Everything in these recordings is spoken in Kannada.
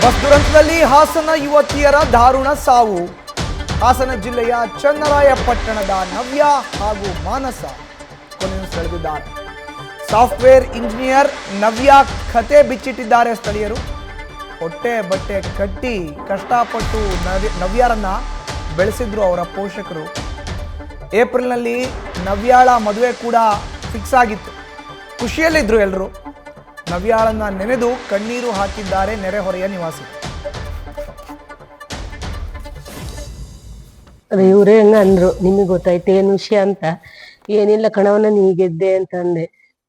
ಬಸ್ ದುರಂತದಲ್ಲಿ ಹಾಸನ ಯುವತಿಯರ ದಾರುಣ ಸಾವು. ಹಾಸನ ಜಿಲ್ಲೆಯ ಚನ್ನರಾಯಪಟ್ಟಣದ ನವ್ಯ ಹಾಗೂ ಮಾನಸ ಕೊನೆಯುಸಿರೆಳೆದಿದ್ದಾರೆ. ಸಾಫ್ಟ್ವೇರ್ ಇಂಜಿನಿಯರ್ ನವ್ಯ ಕತೆ ಬಿಚ್ಚಿಟ್ಟಿದ್ದಾರೆ ಸ್ಥಳೀಯರು. ಹೊಟ್ಟೆ ಬಟ್ಟೆ ಕಟ್ಟಿ ಕಷ್ಟಪಟ್ಟು ನವ್ಯರನ್ನ ಬೆಳೆಸಿದ್ರು ಅವರ ಪೋಷಕರು. ಏಪ್ರಿಲ್ನಲ್ಲಿ ನವ್ಯಾಳ ಮದುವೆ ಕೂಡ ಫಿಕ್ಸ್ ಆಗಿತ್ತು. ಖುಷಿಯಲ್ಲಿದ್ರು ಎಲ್ಲರೂ. ನವ್ಯಾಳನ್ನ ನೆನೆದು ಕಣ್ಣೀರು ಹಾಕಿದ್ದಾರೆ ನೆರೆಹೊರೆಯ ನಿವಾಸಿ. ಇವ್ರೆ ಹೆಂಗ ಅಂದ್ರು, ನಿಮಗೆ ಗೊತ್ತಾಯ್ತು ಏನ್ ವಿಷಯ ಅಂತ. ಏನಿಲ್ಲ ಕಣವನ್ನ ನೀ ಗೆದ್ದೆ ಅಂತಂದೆ.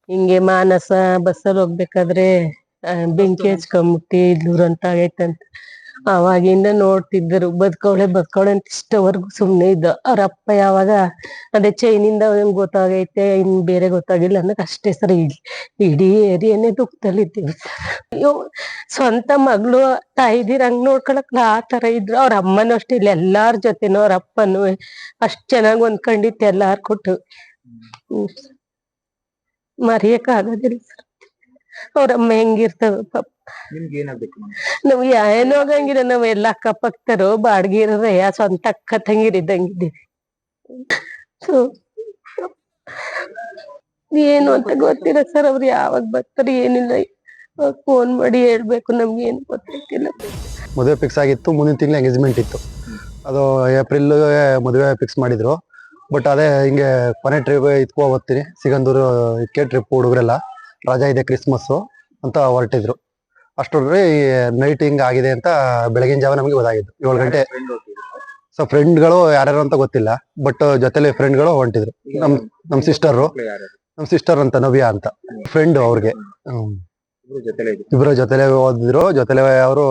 ಹಿಂಗೆ ಮಾನಸ ಬಸ್ಸಲ್ಲಿ ಹೋಗ್ಬೇಕಾದ್ರೆ ಬೆಂಕಿ ಹಚ್ಕೊಂಬಿಟ್ಟಿ ದುರಂತ ಆಗೈತಂತ. ಅವಾಗಿಂದ ನೋಡ್ತಿದ್ದರು, ಬದುಕವಳೆ ಅಂತ ಇಷ್ಟವರೆಗೂ ಸುಮ್ನೆ ಇದ್ದ. ಅವ್ರ ಅಪ್ಪ ಯಾವಾಗ ಅದೇ ಚೈನಿಂದ ಗೊತ್ತಾಗೈತೆ, ಇನ್ ಬೇರೆ ಗೊತ್ತಾಗಿಲ್ಲ ಅನ್ನಕ್ ಅಷ್ಟೇ ಸರ್. ಇಡೀ ಏರಿಯಾನೇ ದುಃಖದಲ್ಲಿದ್ದೀವಿ ಸರ್. ಅಯ್ಯೋ, ಸ್ವಂತ ಮಗಳು ತಾಯಿದಿರ ಹಂಗ್ ನೋಡ್ಕೊಳಕ್ಲ ಆ ತರ ಇದ್ರು. ಅವ್ರ ಅಮ್ಮನೂ ಅಷ್ಟೇ ಇಲ್ಲ, ಎಲ್ಲಾರ ಜೊತೆನೂ ಅವ್ರ ಅಪ್ಪನೂ ಅಷ್ಟ್ ಚೆನ್ನಾಗ್ ಹೊಂದ್ಕೊಂಡಿತ್ತು ಎಲ್ಲಾರ್ ಕೊಟ್ಟು. ಮರೆಯಕ್ ಆಗೋದಿಲ್ಲ ಸರ್. ಅವ್ರಮ್ಮ ಹೆಂಗಿರ್ತವ ಪಾಪ. ನಾವ್ ಏನೋ ಆಗಂಗಿಲ್ಲ, ನಾವ್ ಎಲ್ಲ ಅಕ್ಕಪಕ್ಕರು ಬಾಡ್ಗಿ ಇರೋರೆ ಸ್ವಂತ ಅಕ್ಕ ತಂಗಿರಿದ್ದಂಗಿದ್ದೀವಿ. ಏನು ಅಂತ ಗೊತ್ತಿಲ್ಲ ಸರ್. ಅವ್ರು ಯಾವಾಗ ಬರ್ತಾರೆ ಏನಿಲ್ಲ, ಫೋನ್ ಮಾಡಿ ಹೇಳ್ಬೇಕು. ನಮ್ಗೆ ಏನು ಗೊತ್ತಿಲ್ಲ. ಮದುವೆ ಫಿಕ್ಸ್ ಆಗಿತ್ತು, ಮುಂದಿನ ತಿಂಗಳು ಎಂಗೇಜ್ಮೆಂಟ್ ಇತ್ತು. ಅದು ಏಪ್ರಿಲ್ ಮದುವೆ ಫಿಕ್ಸ್ ಮಾಡಿದ್ರು. ಬಟ್ ಅದೇ ಹಿಂಗೆ ಕೊನೆ ಟ್ರಿಪ್ ಇದ್ಕೋ ಹೋಗ್ತೀನಿ ಸಿಗಂದೂರು ಇದಕ್ಕೆ ಟ್ರಿಪ್. ಹುಡುಗರೆಲ್ಲ ರಜಾ ಇದೆ ಕ್ರಿಸ್ಮಸ್ ಅಂತ ಹೊರಟಿದ್ರು. ಅಷ್ಟೊಂದ್ರೆ ನೈಟ್ ಹಿಂಗ್ ಆಗಿದೆ ಅಂತ ಬೆಳಗಿನ ಜಾವ ನಮಗೆ ಗೊತ್ತಾಗಿದ್ದು 7 ಗಂಟೆ. ಸೊ ಫ್ರೆಂಡ್ಗಳು ಯಾರ್ಯಾರು ಅಂತ ಗೊತ್ತಿಲ್ಲ, ಬಟ್ ಜೊತೆಲಿ ಫ್ರೆಂಡ್ಗಳು ಹೊಂಟಿದ್ರು. ನಮ್ ಸಿಸ್ಟರ್ ಅಂತ ನವ್ಯ ಅಂತ ಫ್ರೆಂಡ್. ಅವ್ರಿಗೆ ಇಬ್ರು ಜೊತೆಲೆ ಓದಿದ್ರು. ಜೊತೆಲೆ ಅವರು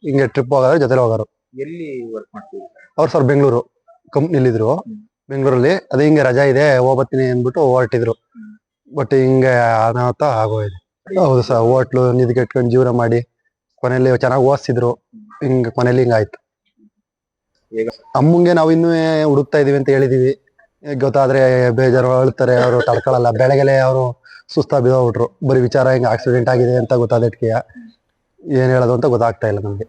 ಹಿಂಗೆ ಟ್ರಿಪ್ ಹೋಗಾದ್ರೆ ಜೊತೆಲೆ ಹೋಗಾರು. ಅವ್ರು ಸರ್ ಬೆಂಗಳೂರು ಕಂಪ್ನಿಲಿದ್ರು. ಬೆಂಗಳೂರಲ್ಲಿ ಅದೇ ಹಿಂಗೆ ರಜಾ ಇದೆ ಹೋಗ್ಬತ್ತೀನಿ ಅಂದ್ಬಿಟ್ಟು ಹೊರಟಿದ್ರು. ಬಟ್ ಹಿಂಗೆ ಅನಾಹುತ ಆಗೋಯ್ತು. ಹೌದು ಸರ್, ಹೋಟ್ಲು ನಿಧಿ ಕೆಟ್ಕೊಂಡು ಜೀವನ ಮಾಡಿ ಕೊನೆಯಲ್ಲಿ ಚೆನ್ನಾಗಿ ಓದಿಸಿದ್ರು. ಹಿಂಗ ಕೊನೆಯಲ್ಲಿ ಹಿಂಗಾಯ್ತು. ಅಮ್ಮಂಗೆ ನಾವು ಇನ್ನೂ ಹುಡುಕ್ತಾ ಇದೀವಿ ಅಂತ ಹೇಳಿದೀವಿ. ಗೊತ್ತಾದ್ರೆ ಬೇಜಾರು ಅಳ್ತಾರೆ, ಅವರು ತಡ್ಕೊಳಲ್ಲ. ಬೆಳಗ್ಗೆಲೆ ಅವರು ಸುಸ್ತಾ ಬಿದ್ದೋಗ್ಬಿಟ್ರು. ಬರೀ ವಿಚಾರ ಹಿಂಗ ಆಕ್ಸಿಡೆಂಟ್ ಆಗಿದೆ ಅಂತ ಗೊತ್ತಾದಟ್ಕೆಯ ಏನ್ ಹೇಳೋದು ಅಂತ ಗೊತ್ತಾಗ್ತಾ ಇಲ್ಲ ನಮ್ಗೆ.